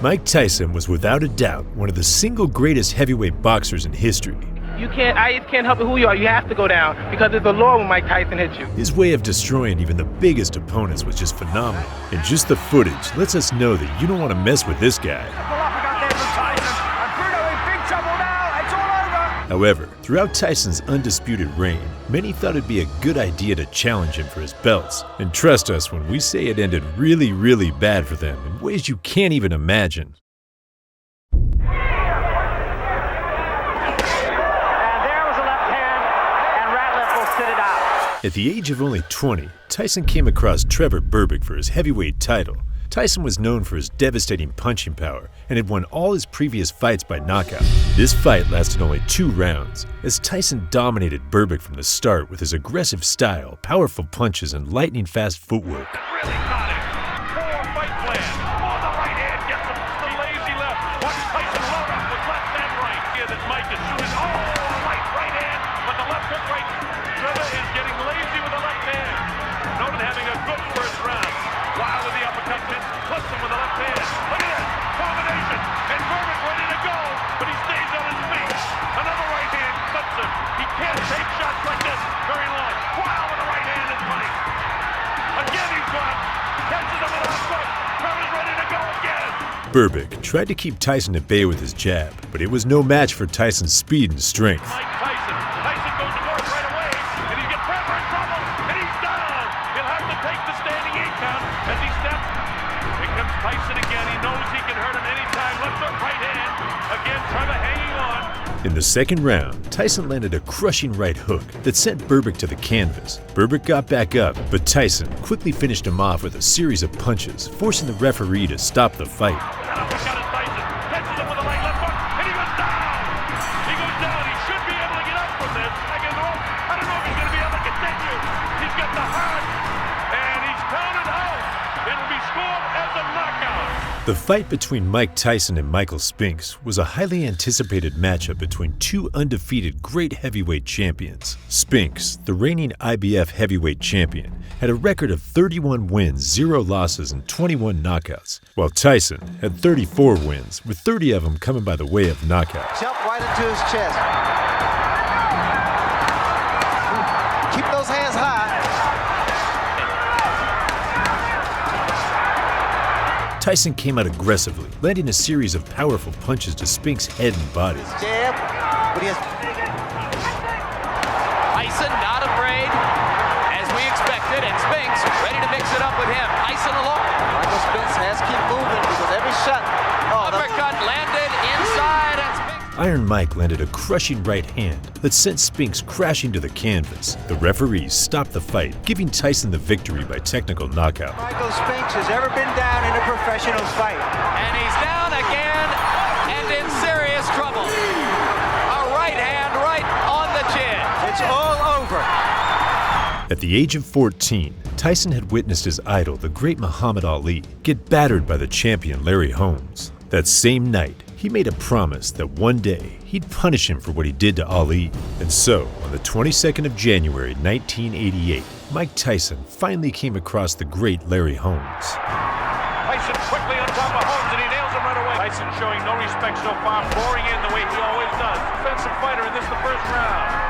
Mike Tyson was without a doubt one of the single greatest heavyweight boxers in history. I just can't help it who you are. You have to go down because it's the law when Mike Tyson hits you. His way of destroying even the biggest opponents was just phenomenal. And just the footage lets us know that you don't want to mess with this guy. However, throughout Tyson's undisputed reign, many thought it'd be a good idea to challenge him for his belts. And trust us when we say it ended really, really bad for them in ways you can't even imagine. At the age of only 20, Tyson came across Trevor Berbick for his heavyweight title. Tyson was known for his devastating punching power and had won all his previous fights by knockout. This fight lasted only 2 rounds, as Tyson dominated Berbick from the start with his aggressive style, powerful punches, and lightning-fast footwork. Really got it. Poor fight plan. Oh, the right hand gets him. The lazy left. Watch Tyson load up with left and right. Here that Mike is shooting. Oh, right hand, but the left hook right. Trevor is getting lazy with the left hand. Noted having a good first round. Wild with the uppercut, plus him with the left hand. Look at that combination. And Berbick ready to go, but he stays on his feet. Another right hand cuts him. He can't take shots like this very long. Wild with the right hand is money. Again he's dropped. Catches him with a left hook. Trevor's ready to go again. Berbick tried to keep Tyson at bay with his jab, but it was no match for Tyson's speed and strength. Mike Tyson. Tyson goes to work right away, and he gets Trevor in trouble, and he's down. He'll have to take the standing 8 count as he steps. Here comes Tyson again. He knows he can hurt him anytime. Left hook, right hand. Again, Trevor hanging on. In the second round, Tyson landed a crushing right hook that sent Berbick to the canvas. Berbick got back up, but Tyson quickly finished him off with a series of punches, forcing the referee to stop the fight. That uppercut is Tyson. Catches him with a right left hook, and he goes down. He goes down. He should be able to get up from this. I don't know if he's going to be able to continue. He's got the heart, and he's counted out. It'll be scored as a knockout. The fight between Mike Tyson and Michael Spinks was a highly anticipated matchup between 2 undefeated great heavyweight champions. Spinks, the reigning IBF heavyweight champion, had a record of 31 wins, 0 losses, and 21 knockouts, while Tyson had 34 wins, with 30 of them coming by the way of knockouts. Jump right into his chest. Keep those hands high. Tyson came out aggressively, landing a series of powerful punches to Spinks' head and body. Jab, but he has... Tyson not afraid, as we expected, and Spinks ready to mix it up with him. Tyson alone. Michael Spinks has to keep moving because every shot... Uppercut landed inside, and Spinks... Iron Mike landed a crushing right hand that sent Spinks crashing to the canvas. The referees stopped the fight, giving Tyson the victory by technical knockout. Michael Spinks has ever been down in a professional fight. And he's down again and in serious trouble. A right hand right on the chin. It's all over. At the age of 14, Tyson had witnessed his idol, the great Muhammad Ali, get battered by the champion Larry Holmes. That same night, he made a promise that one day he'd punish him for what he did to Ali. And so, on the 22nd of January, 1988, Mike Tyson finally came across the great Larry Holmes. Tyson quickly on top of Holmes, and he nails him right away. Tyson showing no respect so far, pouring in the way he always does. Defensive fighter in this the first round.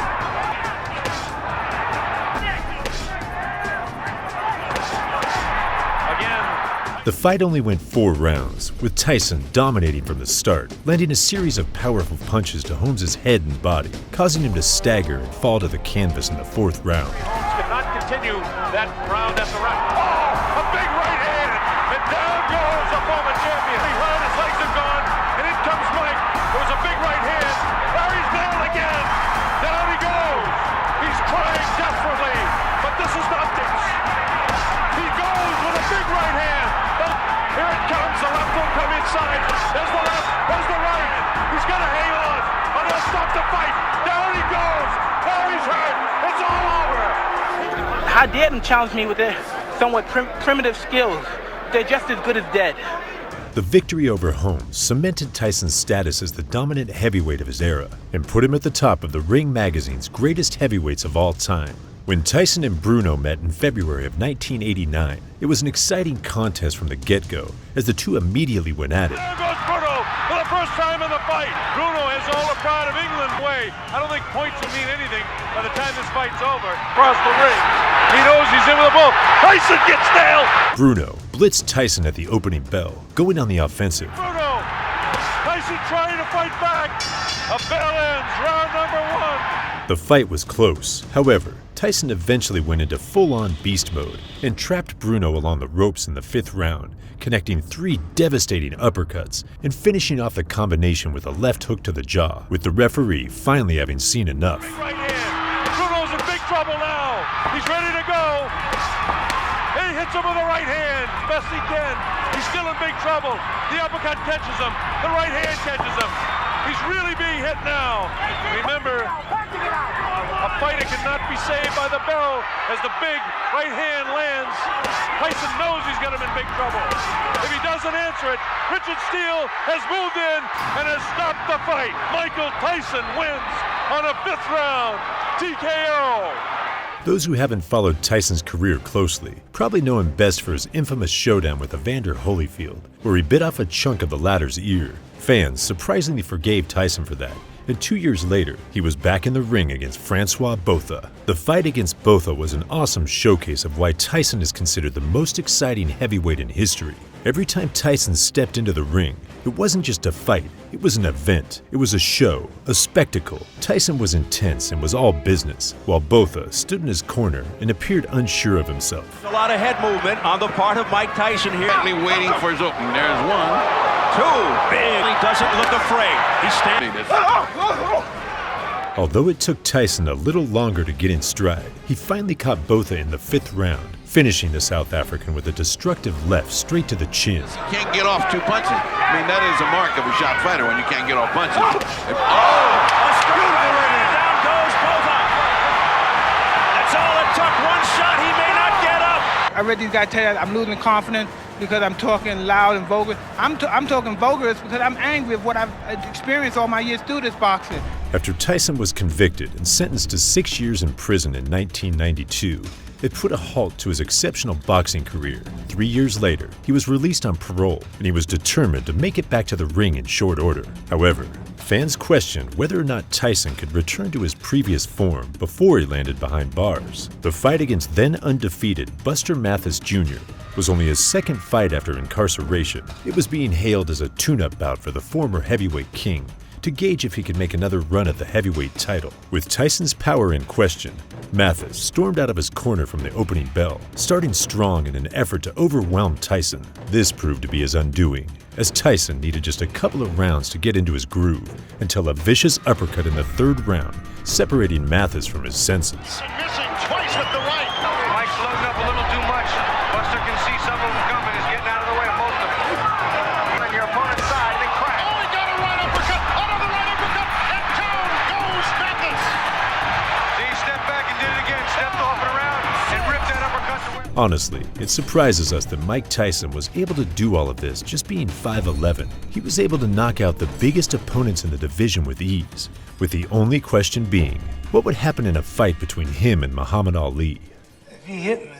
The fight only went 4 rounds, with Tyson dominating from the start, landing a series of powerful punches to Holmes' head and body, causing him to stagger and fall to the canvas in the 4th round. Holmes could not continue that round after round. Oh, a big right hand, and down goes the former champion. He ran, his legs are gone, and in comes Mike. It was a big right hand. Larry's down again. Down he goes. He's trying desperately, but this is not this. He goes with a big right hand. Here it comes, the left will come inside. There's the left, there's the right. He's got to hang on, or they'll stop the fight. Down he goes. Larry's hurt. It's all over. How dare them challenge me with their somewhat primitive skills? They're just as good as dead. The victory over Holmes cemented Tyson's status as the dominant heavyweight of his era and put him at the top of the Ring magazine's greatest heavyweights of all time. When Tyson and Bruno met in February of 1989, it was an exciting contest from the get-go, as the two immediately went at it. There goes Bruno for the first time in the fight. Bruno has all the pride of England way. I don't think points will mean anything by the time this fight's over. Across the ring. He knows he's in with a bull. Tyson gets nailed. Bruno blitzed Tyson at the opening bell, going on the offensive. Bruno. Tyson trying to fight back. A bell ends. Round number 1. The fight was close. However, Tyson eventually went into full-on beast mode and trapped Bruno along the ropes in the 5th round, connecting 3 devastating uppercuts and finishing off the combination with a left hook to the jaw, with the referee finally having seen enough. Right hand. Bruno's in big trouble now. He's ready to go. He hits him with the right hand, best he can. He's still in big trouble. The uppercut catches him. The right hand catches him. He's really being hit now. Remember, a fighter cannot be saved by the bell as the big right hand lands. Tyson knows he's got him in big trouble. If he doesn't answer it, Richard Steele has moved in and has stopped the fight. Michael Tyson wins on a 5th round TKO. Those who haven't followed Tyson's career closely probably know him best for his infamous showdown with Evander Holyfield, where he bit off a chunk of the latter's ear. Fans surprisingly forgave Tyson for that, and 2 years later, he was back in the ring against Francois Botha. The fight against Botha was an awesome showcase of why Tyson is considered the most exciting heavyweight in history. Every time Tyson stepped into the ring, it wasn't just a fight, it was an event. It was a show, a spectacle. Tyson was intense and was all business, while Botha stood in his corner and appeared unsure of himself. A lot of head movement on the part of Mike Tyson here. Waiting for his opening. There's 1. 2. Big. He doesn't look afraid. He's standing. Although it took Tyson a little longer to get in stride, he finally caught Botha in the 5th round, finishing the South African with a destructive left straight to the chin. You can't get off 2 punches. I mean, that is a mark of a shot fighter when you can't get off punches. Down goes Botha. That's all it took. 1 shot. He may not get up. I read these guys tell you I'm losing confidence because I'm talking loud and vulgar. I'm talking vulgar because I'm angry of what I've experienced all my years through this boxing. After Tyson was convicted and sentenced to 6 years in prison in 1992, it put a halt to his exceptional boxing career. 3 years later, he was released on parole, and he was determined to make it back to the ring in short order. However, fans questioned whether or not Tyson could return to his previous form before he landed behind bars. The fight against then undefeated Buster Mathis Jr. was only his 2nd fight after incarceration. It was being hailed as a tune-up bout for the former heavyweight king, to gauge if he could make another run at the heavyweight title. With Tyson's power in question, Mathis stormed out of his corner from the opening bell, starting strong in an effort to overwhelm Tyson. This proved to be his undoing, as Tyson needed just a couple of rounds to get into his groove, until a vicious uppercut in the 3rd round, separating Mathis from his senses. Missing twice with the right. Mike's loading up a little too much. Buster can see some of them coming. He's getting out of the way of most of them. On your opponent's side, and crack. Oh, he got a right uppercut. Another right uppercut. And down goes Mathis. He stepped back and did it again. Stepped off and around and ripped that uppercut away. Honestly, it surprises us that Mike Tyson was able to do all of this just being 5'11". He was able to knock out the biggest opponents in the division with ease, with the only question being, what would happen in a fight between him and Muhammad Ali? If he hit me,